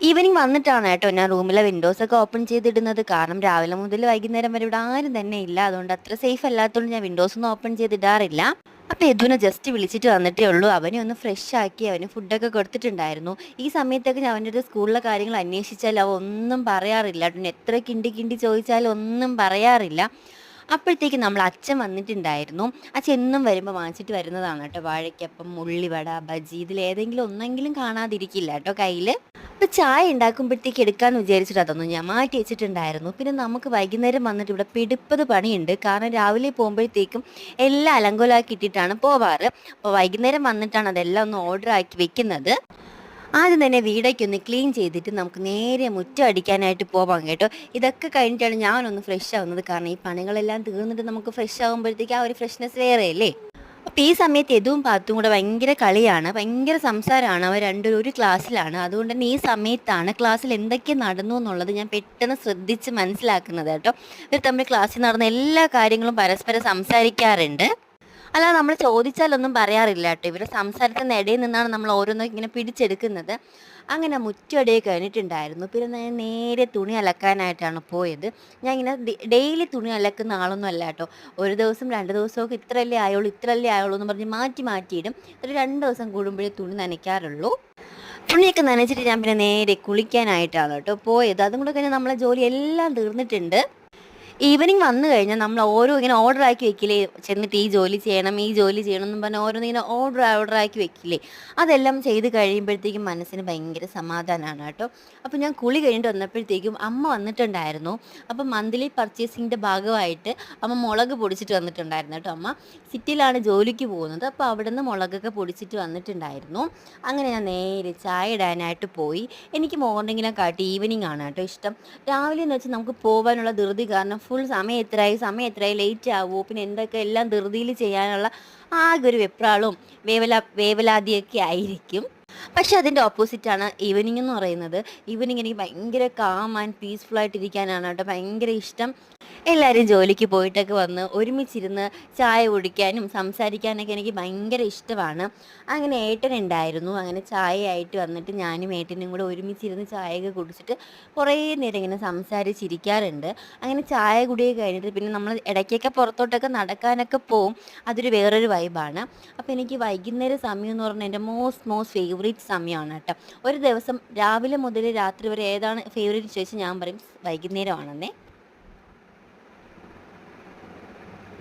Evening വന്നിട്ടാണ് കേട്ടോ ഞാൻ റൂമിലെ വിൻഡോസൊക്കെ ഓപ്പൺ ചെയ്തിടുന്നത്. കാരണം രാവിലെ മുതൽ വൈകുന്നേരം വരെ ഇവിടെ ആരും തന്നെ ഇല്ല. അതുകൊണ്ട് അത്ര സേഫ് അല്ലാത്തതുകൊണ്ട് ഞാൻ വിൻഡോസൊന്നും ഓപ്പൺ ചെയ്തിടാറില്ല. അപ്പോൾ യദുവിനെ ജസ്റ്റ് വിളിച്ചിട്ട് വന്നിട്ടേ ഉള്ളൂ. അവനെ ഒന്ന് ഫ്രഷ് ആക്കി അവന് ഫുഡൊക്കെ കൊടുത്തിട്ടുണ്ടായിരുന്നു. ഈ സമയത്തൊക്കെ ഞാൻ അവൻ്റെ അടുത്ത് സ്കൂളിലെ കാര്യങ്ങൾ അന്വേഷിച്ചാൽ അവ ഒന്നും പറയാറില്ല. പിന്നെ എത്ര കിണ്ടി കിണ്ടി ചോദിച്ചാലും ഒന്നും പറയാറില്ല. അപ്പോഴത്തേക്കും നമ്മൾ അച്ഛൻ വന്നിട്ടുണ്ടായിരുന്നു. അച്ഛൻ എന്നും വരുമ്പോൾ വാങ്ങിച്ചിട്ട് വരുന്നതാണ് കേട്ടോ. വാഴയ്ക്കപ്പം, ഉള്ളിവട, ബജി ഇതിലേതെങ്കിലും ഒന്നെങ്കിലും കാണാതിരിക്കില്ല കേട്ടോ കയ്യിൽ. അപ്പോൾ ചായ ഉണ്ടാക്കുമ്പോഴത്തേക്ക് എടുക്കാമെന്ന് വിചാരിച്ചിട്ട് അതൊന്നും ഞാൻ മാറ്റി വെച്ചിട്ടുണ്ടായിരുന്നു. പിന്നെ നമുക്ക് വൈകുന്നേരം വന്നിട്ട് ഇവിടെ പിടിപ്പത് പണിയുണ്ട്. കാരണം രാവിലെ പോകുമ്പോഴത്തേക്കും എല്ലാം അലങ്കോലമാക്കി ഇട്ടിട്ടാണ് പോവാറ്. അപ്പോൾ വൈകുന്നേരം വന്നിട്ടാണ് അതെല്ലാം ഒന്ന് ഓർഡർ ആക്കി വെക്കുന്നത്. ആദ്യം തന്നെ വീടൊക്കെ ഒന്ന് ക്ലീൻ ചെയ്തിട്ട് നമുക്ക് നേരെ മുറ്റം അടിക്കാനായിട്ട് പോവാം കേട്ടോ. ഇതൊക്കെ കഴിഞ്ഞിട്ടാണ് ഞാനൊന്ന് ഫ്രഷ് ആവുന്നത്. കാരണം ഈ പണികളെല്ലാം തീർന്നിട്ട് നമുക്ക് ഫ്രഷ് ആകുമ്പോഴത്തേക്ക് ആ ഒരു ഫ്രഷ്നെസ് വേറെയല്ലേ. അപ്പോൾ ഈ സമയത്ത് യദുവും പാത്തും കൂടെ ഭയങ്കര കളിയാണ്, ഭയങ്കര സംസാരമാണ്. അവർ രണ്ടുപേരും ഒരു ക്ലാസ്സിലാണ്. അതുകൊണ്ട് തന്നെ ഈ സമയത്താണ് ക്ലാസ്സിൽ എന്തൊക്കെ നടന്നു എന്നുള്ളത് ഞാൻ പെട്ടെന്ന് ശ്രദ്ധിച്ച് മനസ്സിലാക്കുന്നത് കേട്ടോ. ഇവർ തമ്മിൽ ക്ലാസ്സിൽ നടന്ന എല്ലാ കാര്യങ്ങളും പരസ്പരം സംസാരിക്കാറുണ്ട്. അല്ലാതെ നമ്മൾ ചോദിച്ചാലൊന്നും പറയാറില്ല കേട്ടോ. ഇവരുടെ സംസാരത്തിൻ്റെ ഇടയിൽ നിന്നാണ് നമ്മൾ ഓരോന്നും ഇങ്ങനെ പിടിച്ചെടുക്കുന്നത്. അങ്ങനെ മുറ്റടിയൊക്കെ കഴിഞ്ഞിട്ടുണ്ടായിരുന്നു. പിന്നെ ഞാൻ നേരെ തുണി അലക്കാനായിട്ടാണ് പോയത്. ഞാൻ ഇങ്ങനെ ഡെയിലി തുണി അലക്കുന്ന ആളൊന്നും അല്ല കേട്ടോ. ഒരു ദിവസം 2 ദിവസമൊക്കെ ഇത്രയല്ലേ ആയുള്ളൂ ഇത്രയല്ലേ ആയുള്ളൂ എന്ന് പറഞ്ഞ് മാറ്റി മാറ്റിയിടും. ഒരു 2 ദിവസം കൂടുമ്പോഴേ തുണി നനയ്ക്കാറുള്ളൂ. തുണിയൊക്കെ നനച്ചിട്ട് ഞാൻ പിന്നെ നേരെ കുളിക്കാനായിട്ടാണ് കേട്ടോ പോയത്. അതും കൂടെ കഴിഞ്ഞാൽ നമ്മളെ ജോലി എല്ലാം തീർന്നിട്ടുണ്ട്. ഈവനിങ് വന്നു കഴിഞ്ഞാൽ നമ്മൾ ഓരോ ഇങ്ങനെ ഓർഡർ ആക്കി വെക്കില്ലേ, ചെന്നിട്ട് ഈ ജോലി ചെയ്യണം ഈ ജോലി ചെയ്യണം എന്നും പറഞ്ഞാൽ ഓരോന്ന് ഇങ്ങനെ ഓർഡർ ആക്കി വെക്കില്ലേ, അതെല്ലാം ചെയ്ത് കഴിയുമ്പോഴത്തേക്കും മനസ്സിന് ഭയങ്കര സമാധാനമാണ് കേട്ടോ. അപ്പോൾ ഞാൻ കുളി കഴിഞ്ഞിട്ട് വന്നപ്പോഴത്തേക്കും അമ്മ വന്നിട്ടുണ്ടായിരുന്നു. അപ്പം മന്ത്ലി പർച്ചേസിങ്ങിൻ്റെ ഭാഗമായിട്ട് അമ്മ മുളക് പൊടിച്ചിട്ട് വന്നിട്ടുണ്ടായിരുന്നു കേട്ടോ. അമ്മ സിറ്റിയിലാണ് ജോലിക്ക് പോകുന്നത്. അപ്പോൾ അവിടെ നിന്ന് മുളകൊക്കെ പൊടിച്ചിട്ട് വന്നിട്ടുണ്ടായിരുന്നു. അങ്ങനെ ഞാൻ നേരെ ചായ ഇടാനായിട്ട് പോയി. എനിക്ക് മോർണിംഗിനെക്കാട്ടി ഈവനിങ് ആണ് കേട്ടോ ഇഷ്ടം. രാവിലെ എന്ന് വെച്ചാൽ നമുക്ക് പോകാനുള്ള ധൃതി കാരണം ഫുൾ സമയം എത്രയായി ലേറ്റ് ആവുമോ, പിന്നെ എന്തൊക്കെ എല്ലാം ധൃതിയിൽ ചെയ്യാനുള്ള ആകെ ഒരു വെപ്രാളവും വേവലാതിയൊക്കെ ആയിരിക്കും. പക്ഷെ അതിൻ്റെ ഓപ്പോസിറ്റാണ് ഈവനിങ് എന്ന് പറയുന്നത്. ഈവനിങ് എനിക്ക് ഭയങ്കര കാം ആൻഡ് പീസ്ഫുൾ ആയിട്ടിരിക്കാനാണ് കേട്ടോ ഭയങ്കര ഇഷ്ടം. എല്ലാവരും ജോലിക്ക് പോയിട്ടൊക്കെ വന്ന് ഒരുമിച്ചിരുന്ന് ചായ കുടിക്കാനും സംസാരിക്കാനൊക്കെ എനിക്ക് ഭയങ്കര ഇഷ്ടമാണ്. അങ്ങനെ ഏട്ടനുണ്ടായിരുന്നു. അങ്ങനെ ചായയായിട്ട് വന്നിട്ട് ഞാനും ഏട്ടനും കൂടെ ഒരുമിച്ചിരുന്ന് ചായയൊക്കെ കുടിച്ചിട്ട് കുറേ നേരം ഇങ്ങനെ സംസാരിച്ചിരിക്കാറുണ്ട്. അങ്ങനെ ചായ കുടിയൊക്കെ കഴിഞ്ഞിട്ട് പിന്നെ നമ്മൾ ഇടയ്ക്കൊക്കെ പുറത്തോട്ടൊക്കെ നടക്കാനൊക്കെ പോവും. അതൊരു വേറൊരു വൈബാണ്. അപ്പോൾ എനിക്ക് വൈകുന്നേരം സമയം എന്ന് പറഞ്ഞാൽ എൻ്റെ മോസ്റ്റ് ഫേവറേറ്റ് സമയമാണ് കേട്ടോ. ഒരു ദിവസം രാവിലെ മുതൽ രാത്രി വരെ ഏതാണ് ഫേവറേറ്റ് ചോദിച്ചാൽ ഞാൻ പറയും വൈകുന്നേരമാണെന്നേ.